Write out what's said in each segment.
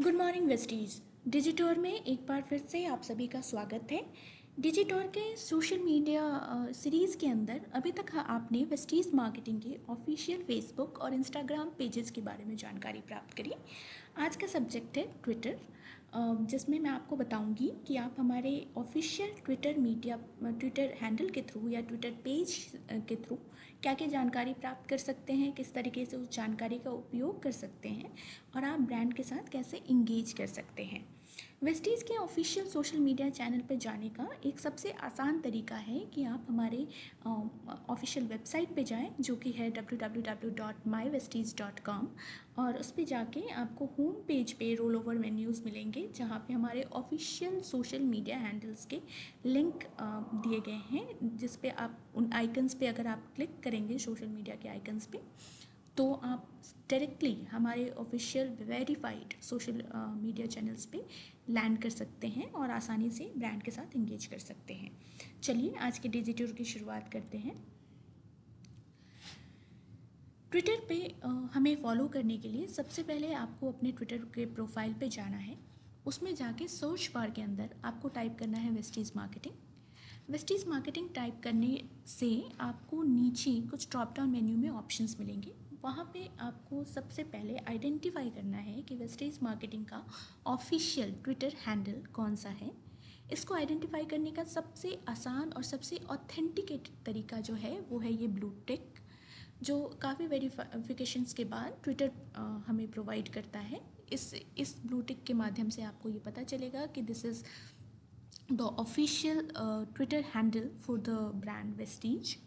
Good morning Vestige. डिजिटोर में एक बार फिर से आप सभी का स्वागत है। डिजिटोर के सोशल मीडिया सीरीज़ के अंदर अभी तक आपने वेस्टीज मार्केटिंग के ऑफिशियल फेसबुक और इंस्टाग्राम पेजेस के बारे में जानकारी प्राप्त करी। आज का सब्जेक्ट है ट्विटर, जिसमें मैं आपको बताऊंगी कि आप हमारे ऑफिशियल ट्विटर हैंडल के थ्रू या ट्विटर पेज के थ्रू क्या क्या जानकारी प्राप्त कर सकते हैं, किस तरीके से उस जानकारी का उपयोग कर सकते हैं और आप ब्रांड के साथ कैसे इंगेज कर सकते हैं। वेस्टीज़ के ऑफिशियल सोशल मीडिया चैनल पर जाने का एक सबसे आसान तरीका है कि आप हमारे ऑफिशियल वेबसाइट पे जाएं, जो कि है www.mywesties.com, और उस पर जाके आपको होम पेज पे रोल ओवर मेन्यूज़ मिलेंगे, जहाँ पे हमारे ऑफिशियल सोशल मीडिया हैंडल्स के लिंक दिए गए हैं, जिस पे आप उन आइकन्स पे अगर आप क्लिक करेंगे, सोशल मीडिया के आइकन्स पे, तो आप डायरेक्टली हमारे official verified social media channels पे लैंड कर सकते हैं और आसानी से ब्रांड के साथ इंगेज कर सकते हैं। चलिए आज के डिजिटल की शुरुआत करते हैं। ट्विटर पे हमें फॉलो करने के लिए सबसे पहले आपको अपने ट्विटर के प्रोफाइल पे जाना है। उसमें जाके सर्च बार के अंदर आपको टाइप करना है वेस्टीज़ मार्केटिंग। वेस्टीज़ मार्केटिंग टाइप करने से आपको नीचे कुछ ड्रॉप डाउन मेन्यू में ऑप्शंस मिलेंगे। वहाँ पे आपको सबसे पहले आइडेंटिफाई करना है कि वेस्टीज़ मार्केटिंग का ऑफिशियल ट्विटर हैंडल कौन सा है। इसको आइडेंटिफाई करने का सबसे आसान और सबसे ऑथेंटिकेटेड तरीका जो है वो है ये ब्लू टिक, जो काफ़ी वेरिफिकेशंस के बाद ट्विटर हमें प्रोवाइड करता है। इस ब्लू टिक के माध्यम से आपको ये पता चलेगा कि this is the official Twitter handle for the brand Vestige.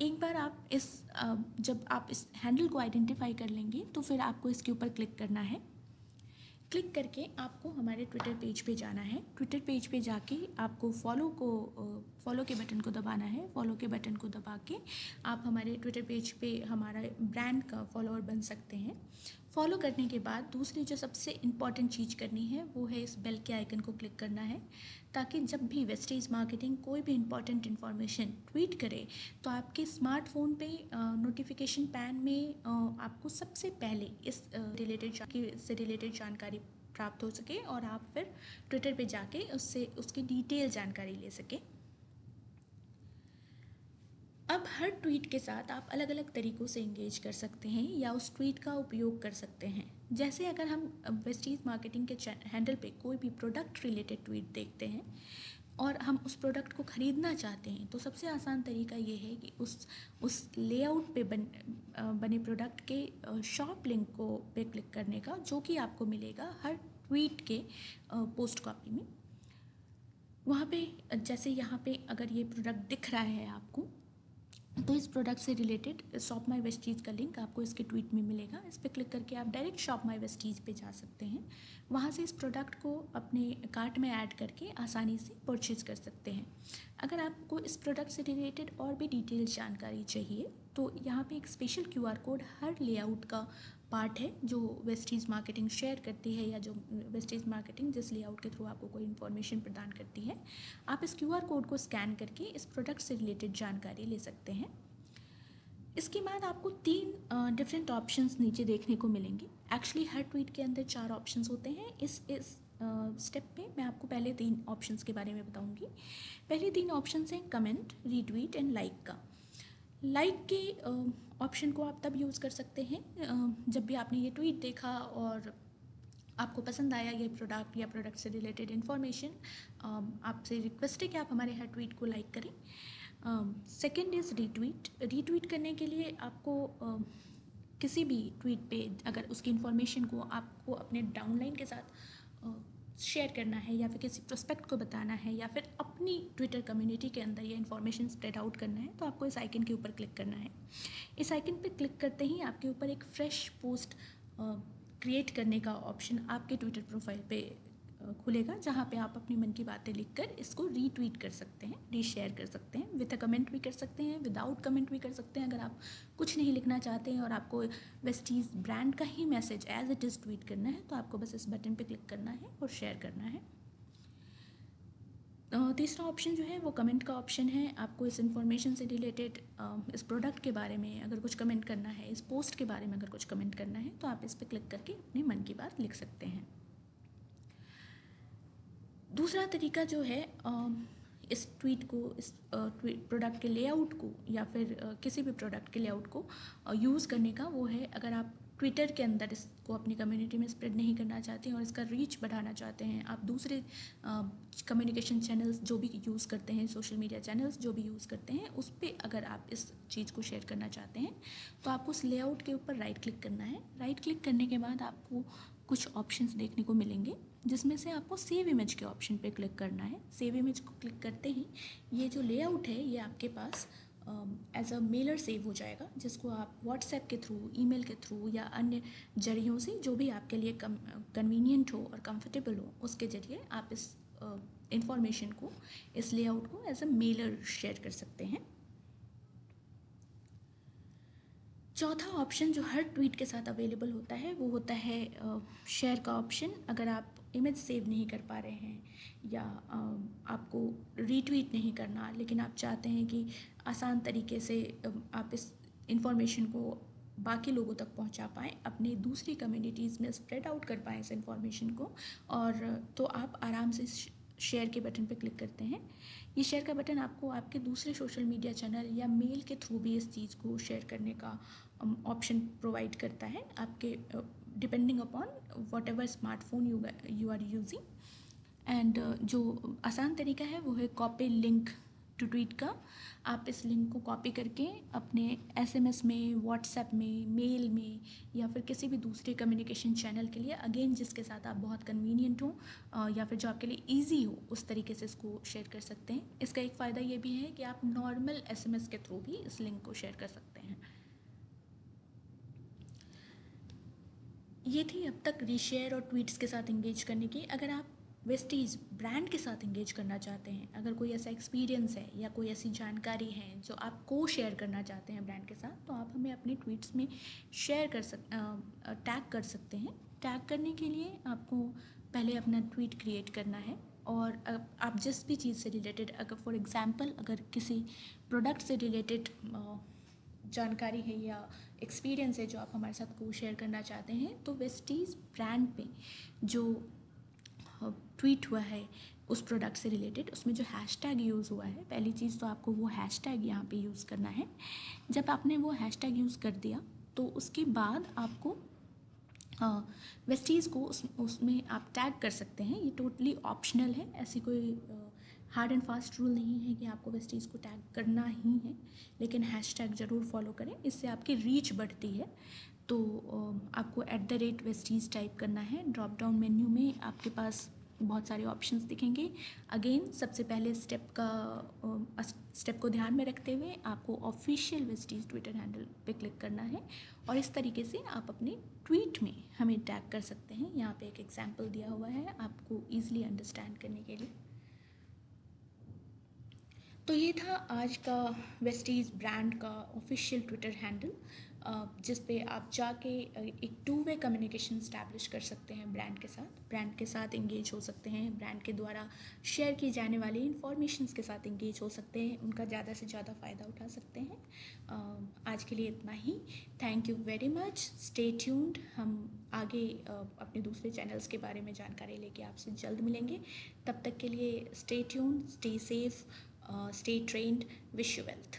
एक बार आप जब आप इस हैंडल को आइडेंटिफाई कर लेंगे तो फिर आपको इसके ऊपर क्लिक करना है। क्लिक करके आपको हमारे ट्विटर पेज पे जाना है। ट्विटर पेज पे जाके आपको फॉलो के बटन को दबाना है। फॉलो के बटन को दबा के आप हमारे ट्विटर पेज पे हमारा ब्रांड का फॉलोअर बन सकते हैं। फॉलो करने के बाद दूसरी जो सबसे इम्पॉर्टेंट चीज़ करनी है वो है इस बेल के आइकन को क्लिक करना है, ताकि जब भी वेस्टीज़ मार्केटिंग कोई भी इम्पॉर्टेंट इन्फॉर्मेशन ट्वीट करे तो आपके स्मार्टफोन पे नोटिफिकेशन पैन में आपको सबसे पहले इस रिलेटेड जानकारी प्राप्त हो सके और आप फिर ट्विटर पे जाके उससे उसकी डिटेल जानकारी ले सकें। अब हर ट्वीट के साथ आप अलग अलग तरीक़ों से इंगेज कर सकते हैं या उस ट्वीट का उपयोग कर सकते हैं। जैसे अगर हम वेस्टीज़ मार्केटिंग के हैंडल पे कोई भी प्रोडक्ट रिलेटेड ट्वीट देखते हैं और हम उस प्रोडक्ट को ख़रीदना चाहते हैं, तो सबसे आसान तरीका ये है कि उस लेआउट पे बने प्रोडक्ट के शॉप लिंक को पे क्लिक करने का, जो कि आपको मिलेगा हर ट्वीट के पोस्ट कॉपी में। वहाँ पे जैसे यहाँ पे अगर ये प्रोडक्ट दिख रहा है आपको, तो इस प्रोडक्ट से रिलेटेड शॉप माई वेस्टीज का लिंक आपको इसके ट्वीट में मिलेगा। इस पर क्लिक करके आप डायरेक्ट शॉप माई वेस्टीज पे जा सकते हैं। वहाँ से इस प्रोडक्ट को अपने कार्ट में ऐड करके आसानी से परचेज़ कर सकते हैं। अगर आपको इस प्रोडक्ट से रिलेटेड और भी डिटेल जानकारी चाहिए तो यहाँ पे एक स्पेशल क्यूआर कोड हर लेआउट का पार्ट है जो वेस्टीज़ मार्केटिंग शेयर करती है, या जो वेस्टीज़ मार्केटिंग जिस लेआउट के थ्रू आपको कोई इन्फॉर्मेशन प्रदान करती है, आप इस क्यूआर कोड को स्कैन करके इस प्रोडक्ट से रिलेटेड जानकारी ले सकते हैं। इसके बाद आपको 3 डिफरेंट ऑप्शंस नीचे देखने को मिलेंगे। एक्चुअली हर ट्वीट के अंदर 4 ऑप्शंस होते हैं। इस स्टेप पे मैं आपको पहले 3 ऑप्शंस के बारे में बताऊंगी। पहले 3 ऑप्शंस हैं कमेंट, रीट्वीट एंड लाइक का। लाइक के ऑप्शन को आप तब यूज़ कर सकते हैं जब भी आपने ये ट्वीट देखा और आपको पसंद आया ये प्रोडक्ट या प्रोडक्ट से रिलेटेड इन्फॉर्मेशन, आपसे रिक्वेस्ट है कि आप हमारे हर ट्वीट को लाइक करें। Second is retweet. रीट्वीट करने के लिए आपको किसी भी ट्वीट पे अगर उसकी इन्फॉर्मेशन को आपको अपने डाउनलाइन के साथ शेयर करना है, या फिर किसी प्रोस्पेक्ट को बताना है, या फिर अपनी ट्विटर कम्युनिटी के अंदर ये इन्फॉर्मेशन स्प्रेड आउट करना है, तो आपको इस आइकन के ऊपर क्लिक करना है। इस आइकन पे क्लिक करते ही आपके ऊपर एक फ्रेश पोस्ट क्रिएट करने का ऑप्शन आपके ट्विटर प्रोफाइल पे खुलेगा, जहाँ पे आप अपनी मन की बातें लिखकर इसको रीट्वीट कर सकते हैं, रीशेयर कर सकते हैं। विद अ कमेंट भी कर सकते हैं, विदाउट कमेंट भी कर सकते हैं। अगर आप कुछ नहीं लिखना चाहते हैं और आपको वेस्टीज़ ब्रांड का ही message as it is tweet करना है, तो आपको बस इस बटन पे क्लिक करना है और शेयर करना है। तीसरा ऑप्शन जो है वो कमेंट का ऑप्शन है। आपको इस इंफॉर्मेशन से रिलेटेड इस प्रोडक्ट के बारे में अगर कुछ कमेंट करना है, इस पोस्ट के बारे में अगर कुछ कमेंट करना है, तो आप इस पर क्लिक करके अपने मन की बात लिख सकते हैं। दूसरा तरीका जो है इस ट्वीट को, इस प्रोडक्ट के लेआउट को या फिर किसी भी प्रोडक्ट के लेआउट को यूज़ करने का, वो है अगर आप ट्विटर के अंदर इसको अपनी कम्युनिटी में स्प्रेड नहीं करना चाहते हैं और इसका रीच बढ़ाना चाहते हैं, आप दूसरे कम्युनिकेशन चैनल्स जो भी यूज़ करते हैं, सोशल मीडिया चैनल्स जो भी यूज़ करते हैं, उस पर अगर आप इस चीज़ को शेयर करना चाहते हैं, तो आपको उस लेआउट के ऊपर राइट क्लिक करना है। राइट क्लिक करने के बाद आपको कुछ ऑप्शंस देखने को मिलेंगे, जिसमें से आपको सेव इमेज के ऑप्शन पे क्लिक करना है। सेव इमेज को क्लिक करते ही ये जो लेआउट है ये आपके पास एज अ मेलर सेव हो जाएगा, जिसको आप व्हाट्सएप के थ्रू, ईमेल के थ्रू या अन्य जरियों से जो भी आपके लिए कन्वीनियंट हो और कंफर्टेबल हो, उसके ज़रिए आप इस इंफॉर्मेशन को, इस लेआउट को एज अ मेलर शेयर कर सकते हैं। चौथा ऑप्शन जो हर ट्वीट के साथ अवेलेबल होता है वो होता है शेयर का ऑप्शन। अगर आप इमेज सेव नहीं कर पा रहे हैं या आपको रीट्वीट नहीं करना, लेकिन आप चाहते हैं कि आसान तरीके से आप इस इंफॉर्मेशन को बाकी लोगों तक पहुंचा पाएँ, अपने दूसरी कम्युनिटीज़ में स्प्रेड आउट कर पाएँ इस इंफॉर्मेशन को, और तो आप आराम से शेयर के बटन पर क्लिक करते हैं। ये शेयर का बटन आपको आपके दूसरे सोशल मीडिया चैनल या मेल के थ्रू भी इस चीज़ को शेयर करने का ऑप्शन प्रोवाइड करता है, आपके depending upon whatever smartphone you are using. And जो आसान तरीका है वो है कॉपी लिंक टू ट्वीट का। आप इस लिंक को कॉपी करके अपने एसएमएस में, व्हाट्सएप में, मेल में या फिर किसी भी दूसरे कम्युनिकेशन चैनल के लिए, अगेन जिसके साथ आप बहुत कन्वीनियंट हो या फिर जो आपके लिए ईजी हो, उस तरीके से इसको शेयर कर सकते हैं। इसका एक फ़ायदा ये भी है कि आप नॉर्मल एसएमएस के थ्रू भी इस लिंक को शेयर कर सकते हैं। ये थी अब तक रीशेयर और ट्वीट्स के साथ इंगेज करने की। अगर आप वेस्टीज ब्रांड के साथ इंगेज करना चाहते हैं, अगर कोई ऐसा एक्सपीरियंस है या कोई ऐसी जानकारी है जो आप को शेयर करना चाहते हैं ब्रांड के साथ, तो आप हमें अपने ट्वीट्स में शेयर कर टैग कर सकते हैं। टैग करने के लिए आपको पहले अपना ट्वीट क्रिएट करना है, और आप जिस भी चीज़ से रिलेटेड, अगर फॉर एग्जांपल अगर किसी प्रोडक्ट से रिलेटेड जानकारी है या एक्सपीरियंस है जो आप हमारे साथ को शेयर करना चाहते हैं, तो वेस्टीज़ ब्रांड पे जो ट्वीट हुआ है उस प्रोडक्ट से रिलेटेड, उसमें जो हैशटैग यूज़ हुआ है, पहली चीज़ तो आपको वो हैशटैग यहाँ पे यूज़ करना है। जब आपने वो हैशटैग यूज़ कर दिया, तो उसके बाद आपको वेस्टीज़ को उसमें आप टैग कर सकते हैं। ये टोटली ऑप्शनल है, ऐसी कोई हार्ड एंड फास्ट रूल नहीं है कि आपको वेस्टीज़ को टैग करना ही है, लेकिन हैशटैग ज़रूर फॉलो करें, इससे आपकी रीच बढ़ती है। तो आपको @वेस्टीज़ टाइप करना है। ड्रॉप डाउन मेन्यू में आपके पास बहुत सारे ऑप्शंस दिखेंगे। अगेन सबसे पहले स्टेप को ध्यान में रखते हुए आपको ऑफिशियल वेस्टीज़ ट्विटर हैंडल पे क्लिक करना है, और इस तरीके से आप अपने ट्वीट में हमें टैग कर सकते हैं। यहाँ पे एक एग्जांपल दिया हुआ है आपको ईजिली अंडरस्टैंड करने के लिए। तो ये था आज का वेस्टीज़ ब्रांड का ऑफिशियल ट्विटर हैंडल, जिस पे आप जाके एक टू वे कम्युनिकेशन स्टैब्लिश कर सकते हैं ब्रांड के साथ इंगेज हो सकते हैं, ब्रांड के द्वारा शेयर की जाने वाली इंफॉर्मेशंस के साथ इंगेज हो सकते हैं, उनका ज़्यादा से ज़्यादा फ़ायदा उठा सकते हैं। आज के लिए इतना ही। Thank you very much, stay tuned. हम आगे अपने दूसरे चैनल्स के बारे में जानकारी लेके आपसे जल्द मिलेंगे। तब तक के लिए stay tuned, stay safe, stay trained, wish you wealth.